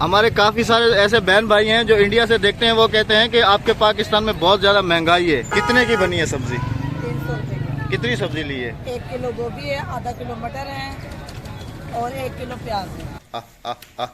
हमारे काफी सारे ऐसे बहन भाई हैं जो इंडिया से देखते हैं, वो कहते हैं कि आपके पाकिस्तान में बहुत ज्यादा महंगाई है। कितने की बनी है सब्जी? 300 रुपए। कितनी सब्जी ली है? 1 किलो गोभी है, आधा किलो मटर है और 1 किलो प्याज है।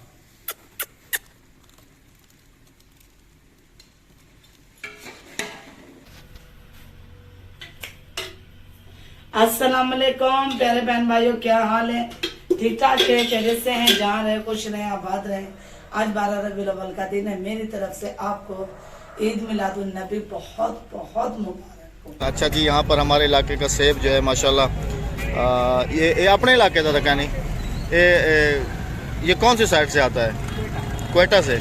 अस्सलाम वालेकुम प्यारे बहन भाइयों, क्या हाल है? ठीक ठाक है, खैरियत से हैं, जहाँ रहे खुश रहें, आबाद रहें। आज 12 रबीउल अव्वल का दिन है। मेरी तरफ से आपको ईद मिलादुन नबी बहुत बहुत मुबारक हो। अच्छा जी, यहाँ पर हमारे इलाके का सेब जो है माशाल्लाह, ये अपने इलाके का था क्या? नहीं, ये कौन सी साइड से आता है? क्वेटा से।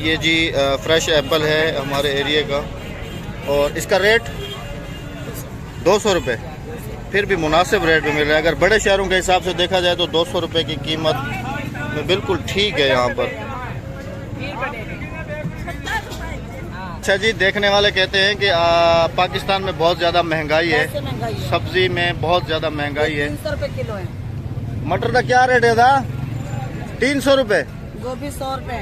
ये जी फ्रेश एप्पल है हमारे एरिया का, और इसका रेट 200 रुपये। फिर भी मुनासिब रेट में मिल रहा है। अगर बड़े शहरों के हिसाब से देखा जाए तो 200 रुपये की कीमत में बिल्कुल ठीक है यहाँ पर। अच्छा जी, देखने वाले कहते हैं कि पाकिस्तान में बहुत ज़्यादा महंगाई है, सब्जी में बहुत ज़्यादा महंगाई है। 300 रुपए किलो है। मटर का क्या रेट है था? 300 रुपये। गोभी 100 रुपए।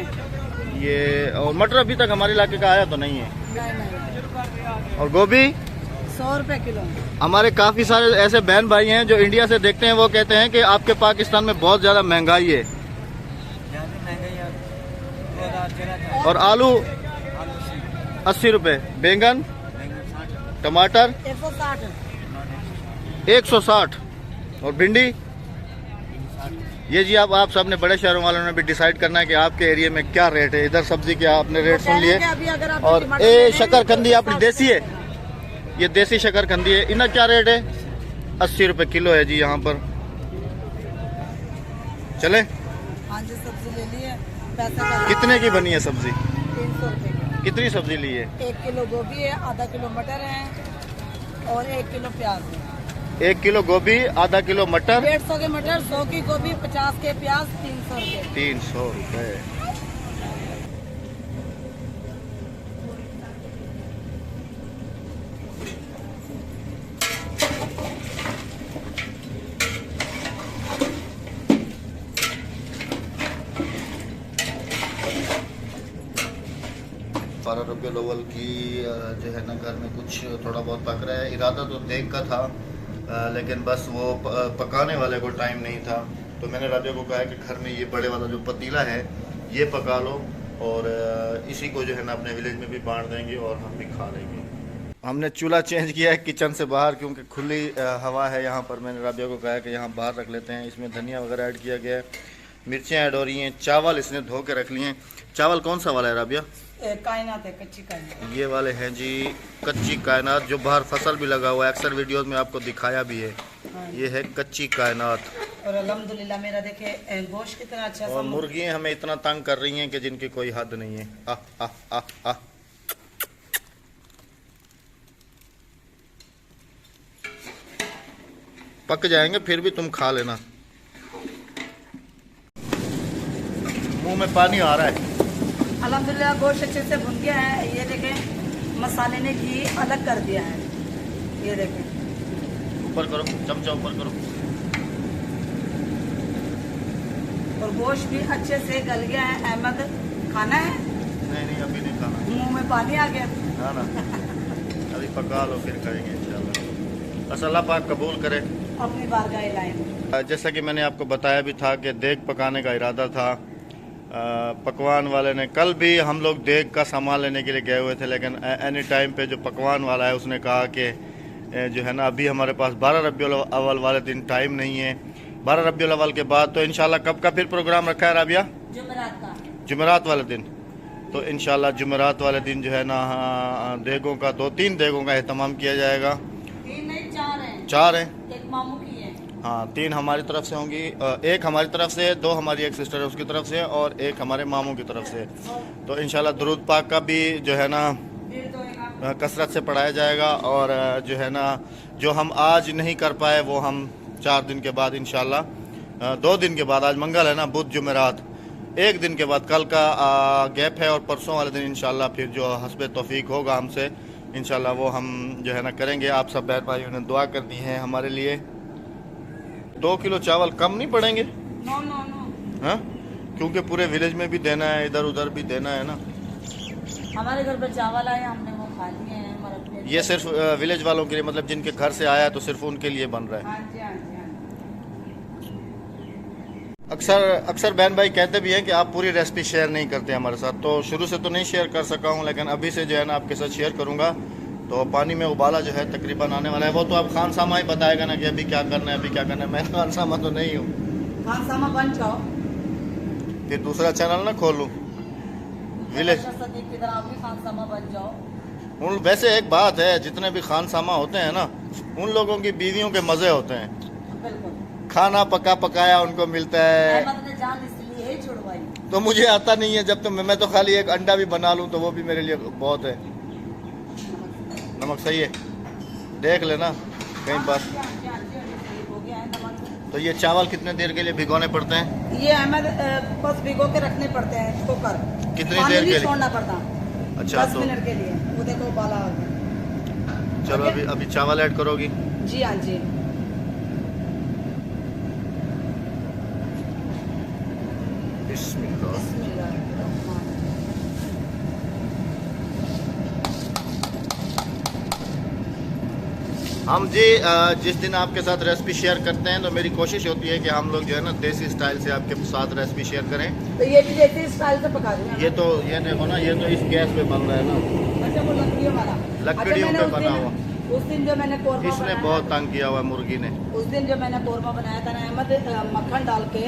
ये और मटर अभी तक हमारे इलाके का आया तो नहीं है। नहीं। और गोभी 100 रुपए किलो। हमारे काफ़ी सारे ऐसे बहन भाई हैं जो इंडिया से देखते हैं, वो कहते हैं कि आपके पाकिस्तान में बहुत ज़्यादा महंगाई है। और आलू 80 रुपये, बैंगन, टमाटर 160 और भिंडी। ये जी आप सबने बड़े शहरों वालों ने भी डिसाइड करना है कि आपके एरिया में क्या रेट है। इधर सब्जी के आपने रेट सुन लिए। और ये शकरकंदी अपनी देसी है, ये देसी शकरकंदी है। इनका क्या रेट है? 80 रुपये किलो है जी यहाँ पर। चले, हाँ जी, सब्जी ले ली है। पैसा कितने की बनी है सब्जी? 300 रुपए। कितनी सब्जी ली है? 1 किलो गोभी है, आधा किलो मटर है और 1 किलो प्याज है। 1 किलो गोभी, आधा किलो मटर, 150 के मटर, 100 की गोभी, 50 के प्याज, 300 रुपए। 300 रुपये। रबीउल अव्वल की जो है ना, घर में कुछ थोड़ा बहुत पक रहा है। इरादा तो देख का था, लेकिन बस वो पकाने वाले को टाइम नहीं था। तो मैंने राबिया को कहा कि घर में ये बड़े वाला जो पतीला है ये पका लो, और इसी को जो है ना अपने विलेज में भी बांट देंगे और हम भी खा लेंगे। हमने चूल्हा चेंज किया है किचन से बाहर, क्योंकि खुली हवा है यहाँ पर। मैंने राबिया को कहा कि यहाँ बाहर रख लेते हैं। इसमें धनिया वगैरह ऐड किया गया है, मिर्चें ऐड हो रही हैं, चावल इसने धो के रख लिए हैं। चावल कौन सा वाला है राबिया? कायनात है, कच्ची कायनात। ये वाले हैं जी कच्ची कायनात, जो बाहर फसल भी लगा हुआ है। अक्सर वीडियोस में आपको दिखाया भी है। ये है कच्ची कायनात। और अल्हम्दुलिल्लाह मेरा देखे गोश्त कितना अच्छा। और मुर्गियां हमें इतना तंग कर रही हैं कि जिनकी कोई हद नहीं है। पक जाएंगे फिर भी तुम खा लेना। मुंह में पानी आ रहा है। अल्हम्दुलिल्लाह गोश्त अच्छे से भुन गया है। ये देखें, मसाले ने घी अलग कर दिया है। ये देखें, ऊपर करो, चमचा ऊपर करो। और गोश्त भी अच्छे से गल गया है। अहमद, खाना है? नहीं अभी नहीं खाना। मुंह में पानी आ गया। हाँ ना, अभी पका लो फिर करेंगे इंशाल्लाह। बस अल्लाह पाक कबूल करे, अपनी बारगाह लाए। जैसा कि मैंने आपको बताया भी था कि देग पकाने का इरादा था। पकवान वाले ने, कल भी हम लोग देग का सामान लेने के लिए गए हुए थे, लेकिन एनी टाइम पे जो पकवान वाला है उसने कहा कि जो है ना अभी हमारे पास 12 रबीउल अव्वल वाले दिन टाइम नहीं है। 12 रबीउल अव्वल के बाद तो इंशाल्लाह कब का फिर प्रोग्राम रखा है राबिया? जुमेरात का। जुमेरात वाले दिन। तो इंशाल्लाह जुमेरात वाले दिन जो है ना देगों का 2-3 देगों का एहतमाम किया जाएगा। 3 नहीं 4 हैं। 4 हैं। एक मामू की है। हाँ, 3 हमारी तरफ से होंगी, 1 हमारी तरफ से, 2 हमारी एक सिस्टर है उसकी तरफ से, और 1 हमारे मामू की तरफ से। तो इंशाल्लाह दुरूद पाक का भी जो है ना कसरत से पढ़ाया जाएगा। और जो है ना जो हम आज नहीं कर पाए वो हम 4 दिन के बाद इंशाल्लाह, 2 दिन के बाद, आज मंगल है ना, बुध जुमेरात, 1 दिन के बाद, कल का गैप है, और परसों वाले दिन इंशाल्लाह फिर जो हस्बे तौफीक होगा हमसे इंशाल्लाह वो हम जो है ना करेंगे। आप सब बहन भाइयों ने दुआ कर दी है हमारे लिए। 2 किलो चावल कम नहीं पड़ेंगे? नो नो नो, हाँ, क्योंकि पूरे विलेज में भी देना है, इधर उधर भी देना है ना। हमारे घर पे चावल आए, हमने वो खा लिए हैं। ये सिर्फ विलेज वालों के लिए, मतलब जिनके घर से आया है तो सिर्फ उनके लिए बन रहा है। हाँ जी, हाँ जी, हाँ जी। अक्सर बहन भाई कहते भी हैं कि आप पूरी रेसिपी शेयर नहीं करते हमारे साथ, तो शुरू से तो नहीं शेयर कर सका हूँ, लेकिन अभी से जो है ना आपके साथ शेयर करूँगा। तो पानी में उबाला जो है तकरीबन आने वाला है। वो तो आप खान सामा ही बताएगा ना कि अभी क्या करना है, अभी क्या करना है। मैं खान सामा तो नहीं हूँ। खान सामा बन जाओ, फिर दूसरा चैनल ना खोलूँ विलेज। सदीक की तरह आप भी खान सामा बन जाओ। वैसे एक बात है, जितने भी खान सामा होते हैं ना, उन लोगों की बीवियों के मज़े होते हैं। बिल्कुल। खाना पकाया उनको मिलता है। अहमद ने जान इसलिए ही छुड़वाई। तो मुझे आता नहीं है, जब तो मैं तो खाली एक अंडा भी बना लूँ तो वो भी मेरे लिए बहुत है। नमक सही है, देख लेना कहीं पर। तो ये चावल कितने देर के लिए भिगोने पड़ते हैं? ये अहमद बस भिगो के रखने पड़ते हैं कुकर। कितनी देर के लिए? छोड़ना पड़ता। अच्छा, 10 मिनट के लिए। वो देखो उबाला आ गया। चलो अभी चावल ऐड करोगी? जी हाँ जी। बिस्मिल्लाह। हम जी जिस दिन आपके साथ रेसिपी शेयर करते हैं तो मेरी कोशिश होती है कि हम लोग जो है ना देसी स्टाइल से आपके साथ रेसिपी शेयर करें। तो ये भी देसी स्टाइल से पका रहे हैं। ये देखो ना, ये तो इस गैस पे बन रहा है ना। अच्छा, वो लकड़ियों वाला। लकड़ियों पे बना हुआ। उस दिन जो मैंने कोरमा इसने बनाया, बहुत तंग किया हुआ मुर्गी ने। उस दिन जो मैंने कोरमा बनाया था ना अहमद, मक्खन डाल के,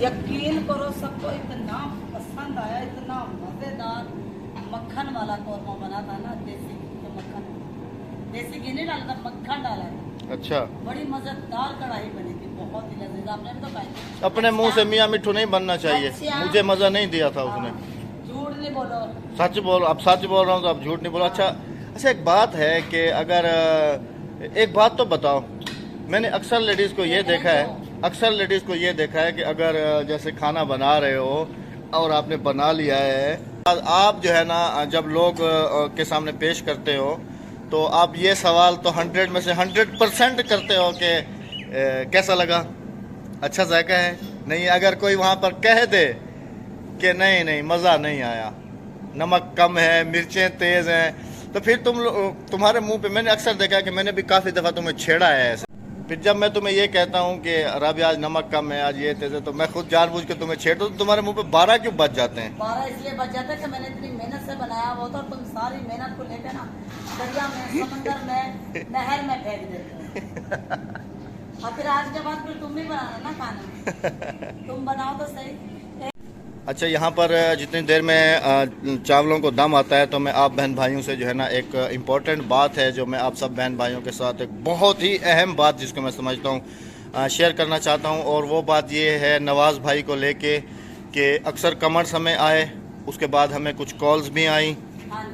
यकीन करो सबको इतना पसंद आया, इतना मजेदार मक्खन वाला कोरमा बना था ना। देसी घी नहीं डाला था, मक्खन डाला था। अच्छा, बड़ी मजेदार कढ़ाई बनी थी, बहुत ही लजीज। आपने भी तो खाई थी। अपने मुंह से मियाँ मिट्ठू नहीं बनना चाहिए। अच्छा। मुझे मजा नहीं दिया था उसने। झूठ नहीं बोलो। सच बोलो, अब सच बोल रहा हूँ तो अब झूठ नहीं बोलो। अच्छा, एक बात है कि अगर एक बात तो बताओ, मैंने अक्सर लेडीज़ को ये देखा है कि अगर जैसे खाना बना रहे हो और आपने बना लिया है, आप जो है ना जब लोग के सामने पेश करते हो तो आप ये सवाल तो 100 में से 100% करते हो कि कैसा लगा, अच्छा जायका है नहीं। अगर कोई वहाँ पर कह दे कि नहीं मज़ा नहीं आया, नमक कम है, मिर्चें तेज़ हैं, तो फिर तुम्हारे मुंह पे मैंने अक्सर देखा कि मैंने भी काफ़ी दफ़ा तुम्हें छेड़ा है ऐसे। फिर जब मैं तुम्हें ये कहता हूँ कि राबी आज नमक कम है, आज ये तेज़ है, तो मैं खुद जानबूझ के तुम्हें छेड़ता हूँ, तो तुम्हारे मुंह पे 12 क्यों बच जाते हैं? 12 इसलिए बच जाता है कि मैंने इतनी मेहनत से बनाया हुआ था और तुम सारी मेहनत को लेकर ना दरिया में, समंदर में, नहर में फेंक देते हो। और फिर आज के बाद फिर तुम ही बनाना ना खाना। तुम बनाओ तो सही। अच्छा, यहाँ पर जितनी देर में चावलों को दम आता है तो मैं आप बहन भाइयों से जो है ना एक इम्पॉर्टेंट बात है जो मैं आप सब बहन भाइयों के साथ एक बहुत ही अहम बात जिसको मैं समझता हूँ शेयर करना चाहता हूँ। और वो बात ये है नवाज़ भाई को लेके कि अक्सर कमेंट्स हमें आए, उसके बाद हमें कुछ कॉल्स भी आई,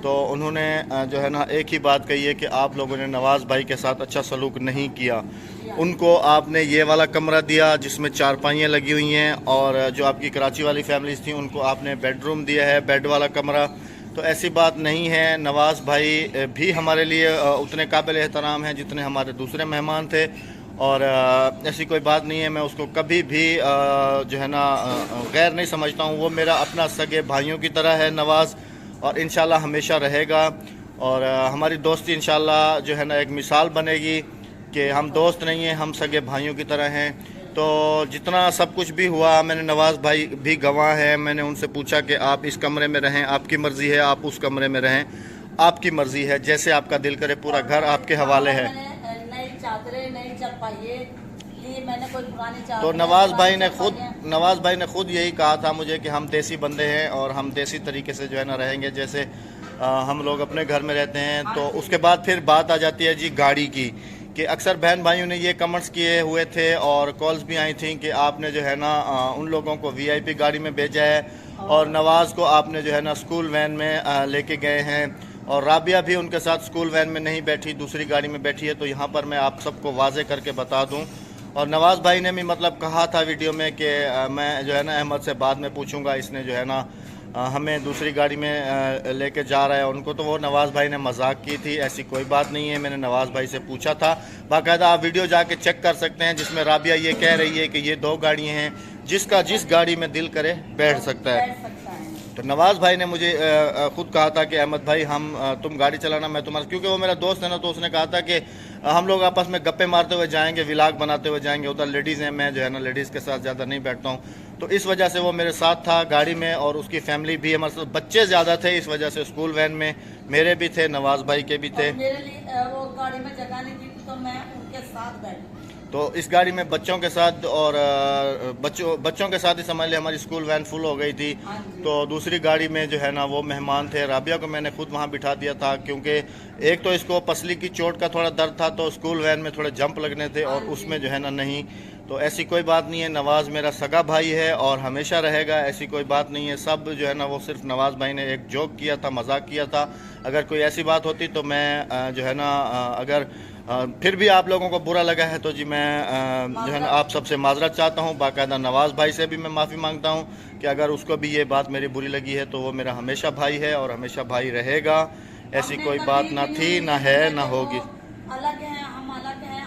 तो उन्होंने जो है ना एक ही बात कही है कि आप लोगों ने नवाज़ भाई के साथ अच्छा सलूक नहीं किया। उनको आपने ये वाला कमरा दिया जिसमें चारपाइयाँ लगी हुई हैं, और जो आपकी कराची वाली फैमिलीज़ थी उनको आपने बेडरूम दिया है, बेड वाला कमरा। तो ऐसी बात नहीं है। नवाज़ भाई भी हमारे लिए उतने काबिल एहतराम हैं जितने हमारे दूसरे मेहमान थे, और ऐसी कोई बात नहीं है। मैं उसको कभी भी जो है ना गैर नहीं समझता हूँ। वो मेरा अपना सगे भाइयों की तरह है नवाज़, और इंशाल्लाह हमेशा रहेगा। और हमारी दोस्ती इंशाल्लाह जो है ना एक मिसाल बनेगी कि हम दोस्त नहीं हैं, हम सगे भाइयों की तरह हैं। तो जितना सब कुछ भी हुआ, मैंने नवाज़ भाई भी गवाह है, मैंने उनसे पूछा कि आप इस कमरे में रहें, आपकी मर्ज़ी है, आप उस कमरे में रहें, आपकी मर्ज़ी है, जैसे आपका दिल करे, पूरा घर आपके हवाले है। तो नवाज़ भाई ने खुद यही कहा था मुझे कि हम देसी बंदे हैं और हम देसी तरीके से जो है ना रहेंगे जैसे हम लोग अपने घर में रहते हैं। तो उसके बाद फिर बात आ जाती है जी गाड़ी की, कि अक्सर बहन भाइयों ने ये कमेंट्स किए हुए थे और कॉल्स भी आई थी कि आपने जो है ना उन लोगों को VIP गाड़ी में भेजा है और नवाज़ को आपने जो है ना स्कूल वैन में लेके गए हैं, और राबिया भी उनके साथ स्कूल वैन में नहीं बैठी, दूसरी गाड़ी में बैठी है। तो यहाँ पर मैं आप सबको वाज़े करके बता दूँ, और नवाज़ भाई ने भी मतलब कहा था वीडियो में कि मैं जो है ना अहमद से बाद में पूछूंगा, इसने जो है ना हमें दूसरी गाड़ी में लेके जा रहा है उनको। तो वो नवाज़ भाई ने मजाक की थी, ऐसी कोई बात नहीं है। मैंने नवाज़ भाई से पूछा था, बाकायदा आप वीडियो जाके चेक कर सकते हैं जिसमें राबिया ये कह रही है कि ये 2 गाड़ियाँ हैं, जिसका जिस गाड़ी में दिल करे बैठ सकता है। बैठ सकता है। तो नवाज़ भाई ने मुझे खुद कहा था कि अहमद भाई तुम गाड़ी चलाना, मैं तुम्हारा, क्योंकि वो मेरा दोस्त है ना, तो उसने कहा था कि हम लोग आपस में गप्पे मारते हुए जाएंगे, व्लॉग बनाते हुए जाएंगे। उधर लेडीज़ हैं, मैं जो है ना लेडीज़ के साथ ज़्यादा नहीं बैठता हूँ, तो इस वजह से वो मेरे साथ था गाड़ी में, और उसकी फैमिली भी हमारे साथ, बच्चे ज़्यादा थे इस वजह से स्कूल वैन में मेरे भी थे, नवाज़ भाई के भी थे। मेरे लिए वो गाड़ी में जगह नहीं थी तो मैं उनके साथ बैठी। तो इस गाड़ी में बच्चों के साथ, और बच्चों के साथ ही समझ लिया हमारी स्कूल वैन फुल हो गई थी। तो दूसरी गाड़ी में जो है ना वो मेहमान थे, राबिया को मैंने खुद वहाँ बिठा दिया था, क्योंकि एक तो इसको पसली की चोट का थोड़ा दर्द था, तो स्कूल वैन में थोड़े जंप लगने थे, और उसमें जो है ना नहीं। तो ऐसी कोई बात नहीं है, नवाज़ मेरा सगा भाई है और हमेशा रहेगा, ऐसी कोई बात नहीं है। सब जो है ना वो सिर्फ नवाज़ भाई ने एक जोक किया था, मजाक किया था। अगर कोई ऐसी बात होती तो मैं जो है ना अगर फिर भी आप लोगों को बुरा लगा है तो जी मैं जो है ना आप सबसे माजरत चाहता हूँ। बाकायदा नवाज़ भाई से भी मैं माफ़ी मांगता हूँ कि अगर उसको भी ये बात मेरी बुरी लगी है, तो वो मेरा हमेशा भाई है और हमेशा भाई रहेगा। ऐसी कोई बात ना थी, ना है, ना होगी। अलग है, हम अलग हैं।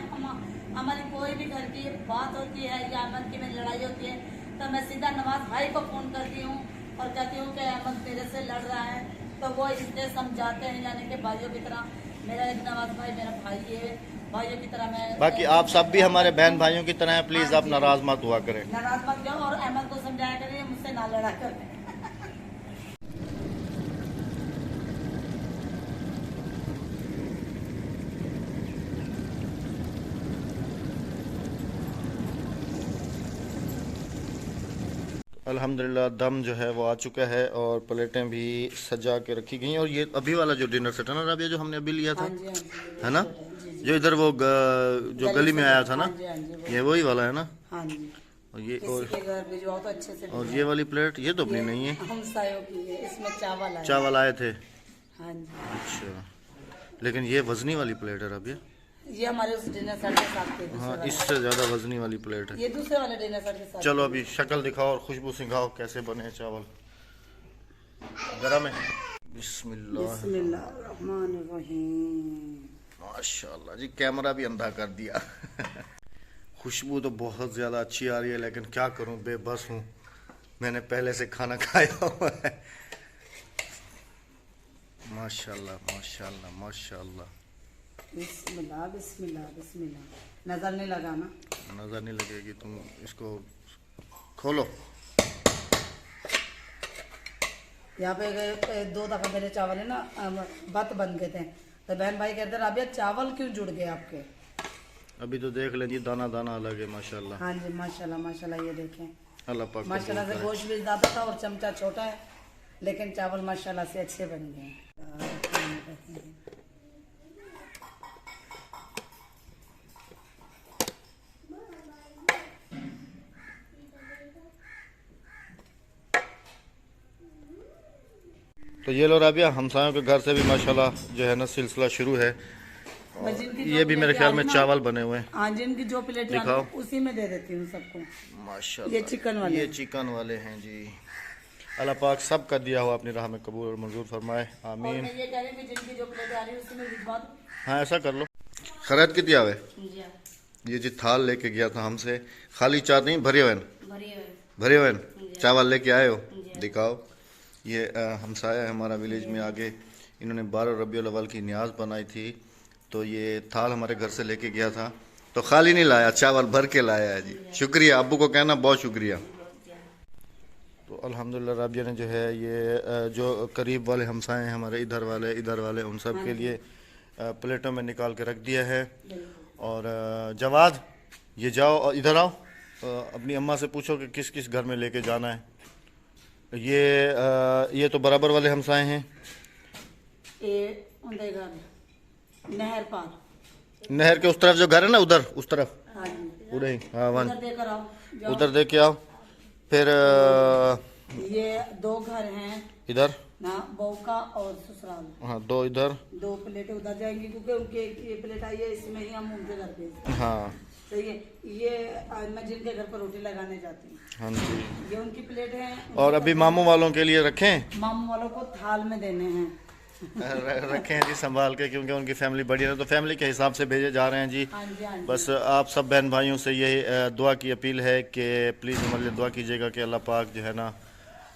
हमारी कोई भी घर की बात होती है या अहमद की में लड़ाई होती है तो मैं सीधा नवाज़ भाई को फ़ोन करती हूँ और कहती हूँ कि अहमद तेरे से लड़ रहा है, तो वो इसलिए समझाते हैं, यानी कि भाइयों की तरह। मेरा एक नवाज़ भाई मेरा भाई है, भाइयों की तरह मैं। बाकी आप सब भी हमारे बहन भाइयों की तरह हैं, प्लीज़ आप नाराज़ मत हुआ करें। नाराज मत जाओ और अहमद को समझाया करें मुझसे ना लड़ा कर। अल्हम्दुलिल्लाह दम जो है वो आ चुका है और प्लेटें भी सजा के रखी गई हैं। और ये अभी वाला जो डिनर सेट है ना राबिया, जो हमने अभी लिया था, है ना, जो इधर वो जो गली में आया था ना, ये वही वाला है ना। हाँ जी। और ये तो अच्छे से। और ये वाली प्लेट ये तो अपनी नहीं है, हमसायों की है, इसमें चावल आए। चावल आए थे। हाँ जी। अच्छा, लेकिन ये वजनी वाली प्लेट है राबिया। ये हमारे उस डिनर सेट के साथ थे। हाँ, इससे ज़्यादा वजनी वाली प्लेट है। ये दूसरे वाले डिनर सेट के साथ। चलो अभी शक्ल दिखाओ और खुशबू सिखाओ कैसे बने हैं चावल। गरम है। बिस्मिल्लाहिर्रहमानिर्रहीम। माशाल्लाह जी, कैमरा भी अंधा कर दिया। खुशबू तो बहुत ज़्यादा अच्छी आ रही है, लेकिन क्या करूं, बेबस हूं, मैंने पहले से खाना खाया हुआ है। माशाल्लाह माशाल्लाह माशाल्लाह। बिस्मिल्लाह बिस्मिल्लाह बिस्मिल्लाह। नजर नहीं लगाना। नजर नहीं लगेगी, तुम इसको खोलो। यहाँ पे 2 दफा मेरे चावल है ना बत बन गए थे, तो बहन भाई कहते राबिया चावल क्यों जुड़ गए आपके। अभी तो देख लेंगे, दाना दाना अलग है माशाल्लाह। हाँ जी माशाल्लाह माशाल्लाह। ये देखें अल्लाह पाक माशाल्लाह से गोश्त भी ज़्यादा था और चमचा छोटा है, लेकिन चावल माशाल्लाह से अच्छे बन गए। तो ये लो राबिया, हमसायों के घर से भी माशाल्लाह जो है ना सिलसिला शुरू है। ये भी मेरे ख्याल में चावल बने हुए हैं। हाँ, जिनकी जो प्लेट दिखाओ, उसी में दे देती हूँ सबको। माशाल्लाह ये चिकन वाले, ये चिकन वाले हैं जी। अल्लाह पाक सब का दिया हुआ अपनी राह में कबूल और मंजूर फरमाए, आमीन। और ये कह रही हूँ जिनकी जो प्लेट आ रही है उसी में भिजवा दो। हाँ, ऐसा कर लो। खरीद के दिया हुआ ये जी थाल लेके गया था हमसे, खाली चार नहीं, भरे हुए चावल लेके आए हो, दिखाओ। ये हमसाया है हमारा विलेज में आगे, इन्होंने 12 रबीउल अव्वल की न्याज बनाई थी, तो ये थाल हमारे घर से लेके गया था, तो खाली नहीं लाया, चावल भर के लाया है जी। शुक्रिया, अब्बू को कहना बहुत शुक्रिया। तो अल्हम्दुलिल्लाह राबिया ने जो है ये जो करीब वाले हमसाए हैं हमारे, इधर वाले उन सब के लिए प्लेटों में निकाल के रख दिया है। और जवाद, ये जाओ और इधर आओ, अपनी अम्मा से पूछो कि किस किस घर में लेके जाना है। ये तो बराबर वाले हमसाए हैं। नहर पार, नहर के उस तरफ जो घर है ना, उधर उस तरफ, उधर ही, हाँ वन, उधर दे के आओ। फिर ये 2 घर हैं इधर ना, बहू का और ससुराल। हाँ, 2 इधर, 2 प्लेटें उधर जाएंगी, क्योंकि उनके ये प्लेट आई है, इसमें ही हम उनके घर पे। हाँ सही है। ये मैं जिनके घर पर रोटी लगाने जाती हूँ, हाँ जी, ये उनकी प्लेट है। और अभी मामू वालों के लिए रखें, मामू वालों को थाल में देने हैं। रखें हैं जी संभाल के, क्योंकि उनकी फैमिली बड़ी है, तो फैमिली के हिसाब से भेजे जा रहे हैं जी। हाँ जी, हाँ जी। बस आप सब बहन भाइयों से यही दुआ की अपील है कि प्लीज़ हमारे लिए दुआ कीजिएगा कि अल्लाह पाक जो है ना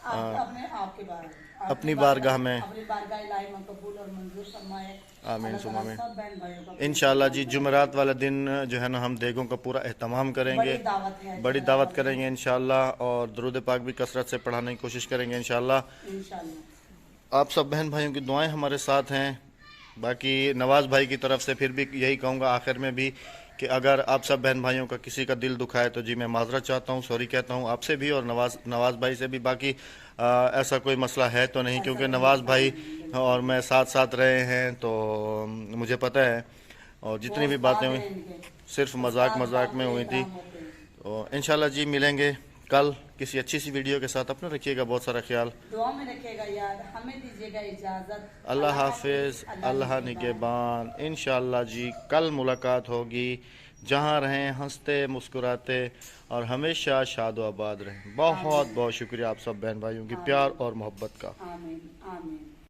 अपने आपके बारे अपनी बारगाह में अपनी बारगाह इलाही में कबूल और मंजूर फरमाए। आमीन अल्लाह सुम ताला आमीन। सब बहन भाइयों का इंशाल्लाह जी जुमेरात वाले दिन जो है ना हम देगों का पूरा एहतमाम करेंगे, बड़ी दावत है, बड़ी दावत करेंगे इंशाल्लाह, और दरूद पाक भी कसरत से पढ़ाने की कोशिश करेंगे इंशाल्लाह। इंशाल्लाह। आप सब बहन भाइयों की दुआएं हमारे साथ हैं। बाकी नवाज़ भाई की तरफ से फिर भी यही कहूँगा आखिर में भी कि अगर आप सब बहन भाइयों का किसी का दिल दुखाए तो जी मैं माजरत चाहता हूँ, सॉरी कहता हूँ आपसे भी और नवाज़ भाई से भी। बाकी ऐसा कोई मसला है तो नहीं, क्योंकि नवाज़ भाई और मैं साथ साथ रहे हैं तो मुझे पता है, और जितनी भी बातें हुई सिर्फ मजाक में हुई थी। तो इंशाल्लाह जी मिलेंगे कल किसी अच्छी सी वीडियो के साथ। अपना रखिएगा बहुत सारा ख्याल, दुआ में रखिएगा यार, हमें दीजिएगा इजाजत। अल्लाह हाफिज़, अल्लाह निगहबान। इंशाल्लाह जी कल मुलाकात होगी। जहाँ रहें हंसते मुस्कुराते और हमेशा शाद व आबाद रहें। बहुत बहुत शुक्रिया आप सब बहन भाइयों की प्यार और मोहब्बत का। आमीन आमीन।